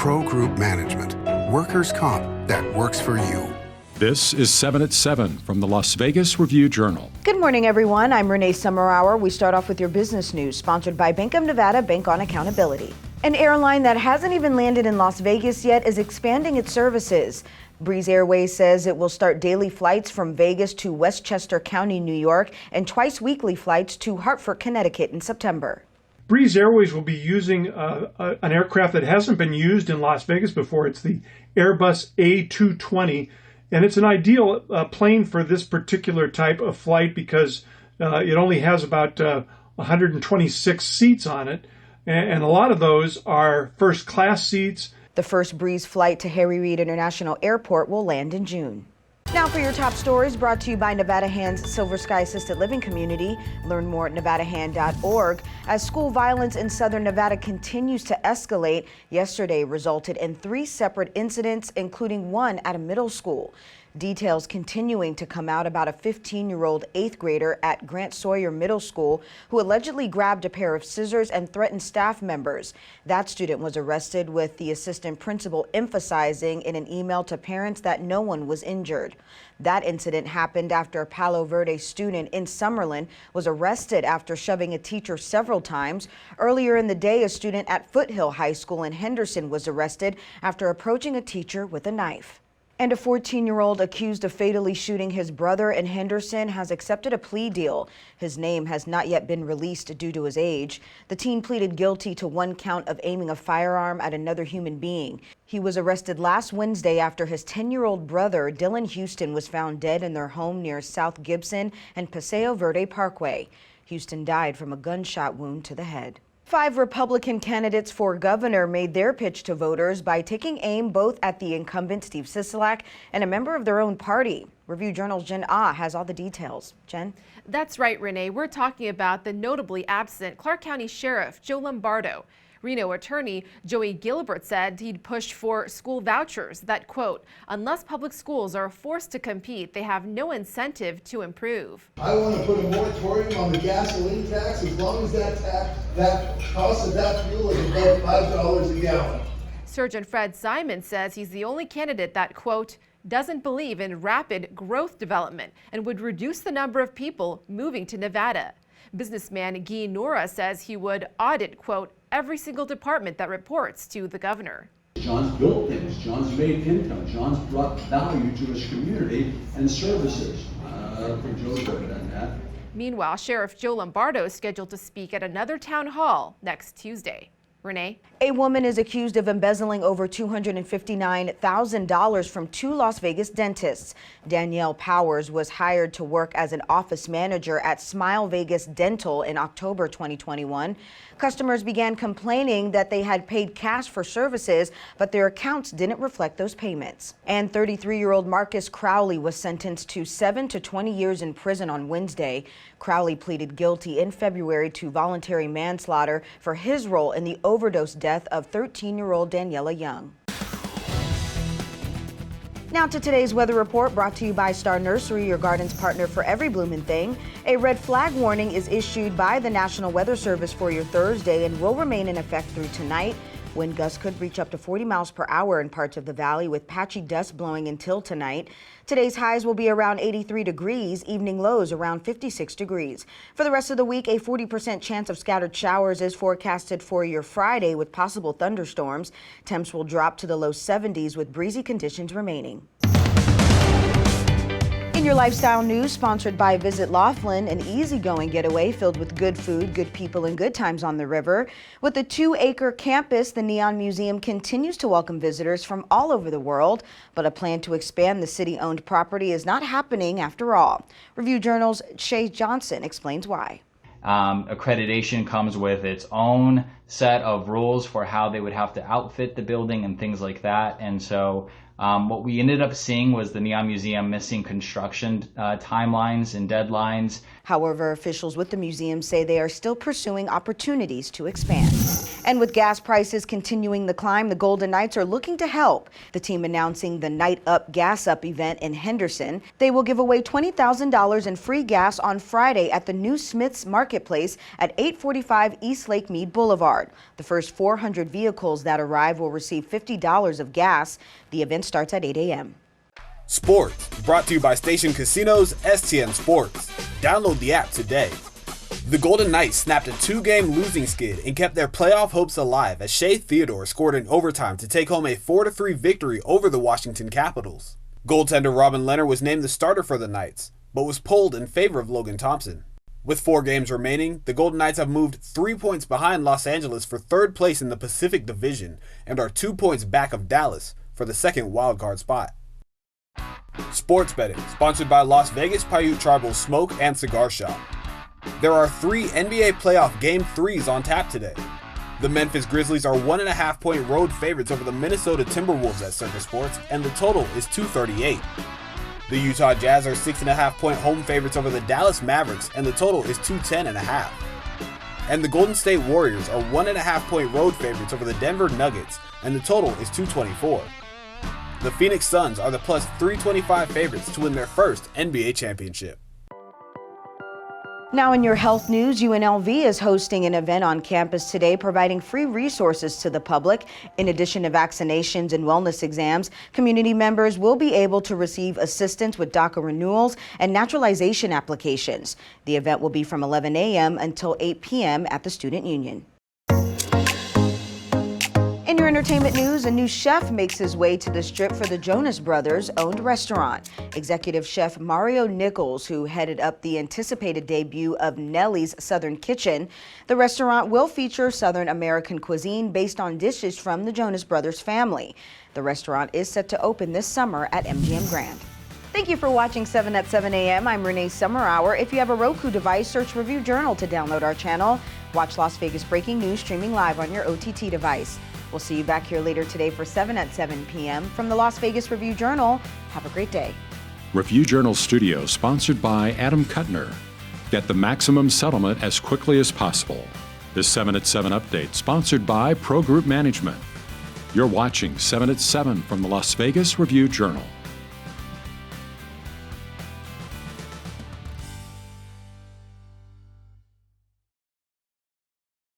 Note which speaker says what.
Speaker 1: Pro Group Management. Workers' comp that works for you.
Speaker 2: This is 7 at 7 from the Las Vegas Review-Journal.
Speaker 3: Good morning, everyone. I'm Renee Summerhour. We start off with your business news, sponsored by Bank of Nevada, Bank on Accountability. An airline that hasn't even landed in Las Vegas yet is expanding its services. Breeze Airways says it will start daily flights from Vegas to Westchester County, New York, and twice weekly flights to Hartford, Connecticut in September.
Speaker 4: Breeze Airways will be using an aircraft that hasn't been used in Las Vegas before. It's the Airbus A220. And it's an ideal plane for this particular type of flight because it only has about 126 seats on it. And a lot of those are first class seats.
Speaker 3: The first Breeze flight to Harry Reid International Airport will land in June. Now for your top stories, brought to you by Nevada Hand's Silver Sky Assisted Living Community. Learn more at nevadahand.org. As school violence in southern Nevada continues to escalate, yesterday resulted in 3 separate incidents, including one at a middle school. Details continuing to come out about a 15-year-old 8th grader at Grant Sawyer Middle School who allegedly grabbed a pair of scissors and threatened staff members. That student was arrested, with the assistant principal emphasizing in an email to parents that no one was injured. That incident happened after a Palo Verde student in Summerlin was arrested after shoving a teacher several times. Earlier in the day, a student at Foothill High School in Henderson was arrested after approaching a teacher with a knife. And a 14-year-old accused of fatally shooting his brother in Henderson has accepted a plea deal. His name has not yet been released due to his age. The teen pleaded guilty to 1 count of aiming a firearm at another human being. He was arrested last Wednesday after his 10-year-old brother, Dylan Houston, was found dead in their home near South Gibson and Paseo Verde Parkway. Houston died from a gunshot wound to the head. 5 Republican candidates for governor made their pitch to voters by taking aim both at the incumbent Steve Sisolak and a member of their own party. Review Journal's Jen Ah has all the details. Jen?
Speaker 5: That's right, Renee. We're talking about the notably absent Clark County Sheriff Joe Lombardo. Reno attorney Joey Gilbert said he'd push for school vouchers that, quote, unless public schools are forced to compete, they have no incentive to improve.
Speaker 6: I want to put a moratorium on the gasoline tax as long as that cost of that fuel is above $5 a gallon.
Speaker 5: Surgeon Fred Simon says he's the only candidate that, quote, doesn't believe in rapid growth development and would reduce the number of people moving to Nevada. Businessman Guy Nora says he would audit, quote, every single department that reports to the governor.
Speaker 7: John's built things, John's made income, John's brought value to his community and services. For Joe's done that.
Speaker 5: Meanwhile, Sheriff Joe Lombardo is scheduled to speak at another town hall next Tuesday. Renee?
Speaker 3: A woman is accused of embezzling over $259,000 from 2 Las Vegas dentists. Danielle Powers was hired to work as an office manager at Smile Vegas Dental in October 2021. Customers began complaining that they had paid cash for services, but their accounts didn't reflect those payments. And 33-year-old Marcus Crowley was sentenced to 7 to 20 years in prison on Wednesday. Crowley pleaded guilty in February to voluntary manslaughter for his role in the overdose death of 13-year-old Daniela Young. Now to today's weather report, brought to you by Star Nursery, your garden's partner for every bloomin' thing. A red flag warning is issued by the National Weather Service for your Thursday and will remain in effect through tonight. Wind gusts could reach up to 40 miles per hour in parts of the valley, with patchy dust blowing until tonight. Today's highs will be around 83 degrees, evening lows around 56 degrees. For the rest of the week, a 40% chance of scattered showers is forecasted for your Friday with possible thunderstorms. Temps will drop to the low 70s with breezy conditions remaining. In your lifestyle news, sponsored by Visit Laughlin, an easygoing getaway filled with good food, good people, and good times on the river. With a 2-acre campus, the Neon Museum continues to welcome visitors from all over the world, but a plan to expand the city-owned property is not happening after all. Review Journal's Shay Johnson explains why.
Speaker 8: Accreditation comes with its own set of rules for how they would have to outfit the building and things like that. And so what we ended up seeing was the Neon Museum missing construction timelines and deadlines.
Speaker 3: However, officials with the museum say they are still pursuing opportunities to expand. And with gas prices continuing the climb, the Golden Knights are looking to help. The team announcing the Night Up Gas Up event in Henderson. They will give away $20,000 in free gas on Friday at the new Smith's Marketplace at 845 East Lake Mead Boulevard. card. The first 400 vehicles that arrive will receive $50 of gas. The event starts at 8 a.m.
Speaker 9: Sports, brought to you by Station Casinos, STN Sports. Download the app today. The Golden Knights snapped a 2-game losing skid and kept their playoff hopes alive as Shea Theodore scored in overtime to take home a 4-3 victory over the Washington Capitals. Goaltender Robin Leonard was named the starter for the Knights, but was pulled in favor of Logan Thompson. With 4 games remaining, the Golden Knights have moved 3 points behind Los Angeles for 3rd place in the Pacific Division and are 2 points back of Dallas for the 2nd wildcard spot. Sports betting, sponsored by Las Vegas Paiute Tribal Smoke and Cigar Shop. There are 3 NBA playoff Game 3s on tap today. The Memphis Grizzlies are 1.5-point road favorites over the Minnesota Timberwolves at Circus Sports, and the total is 238. The Utah Jazz are 6.5-point home favorites over the Dallas Mavericks, and the total is 210.5. And the Golden State Warriors are 1.5-point road favorites over the Denver Nuggets, and the total is 224. The Phoenix Suns are the plus 325 favorites to win their first NBA championship.
Speaker 3: Now in your health news, UNLV is hosting an event on campus today providing free resources to the public. In addition to vaccinations and wellness exams, community members will be able to receive assistance with DACA renewals and naturalization applications. The event will be from 11 a.m. until 8 p.m. at the Student Union. In your entertainment news, a new chef makes his way to the Strip for the Jonas Brothers owned restaurant. Executive chef Mario Nichols, who headed up the anticipated debut of Nellie's Southern Kitchen. The restaurant will feature Southern American cuisine based on dishes from the Jonas Brothers family. The restaurant is set to open this summer at MGM Grand. Thank you for watching 7 at 7 a.m. I'm Renee Summerhour. If you have a Roku device, search Review Journal to download our channel. Watch Las Vegas breaking news streaming live on your OTT device. We'll see you back here later today for 7 at 7 p.m. from the Las Vegas Review Journal. Have a great day.
Speaker 2: Review Journal Studio, sponsored by Adam Kuttner. Get the maximum settlement as quickly as possible. This 7 at 7 update, sponsored by Pro Group Management. You're watching 7 at 7 from the Las Vegas Review Journal.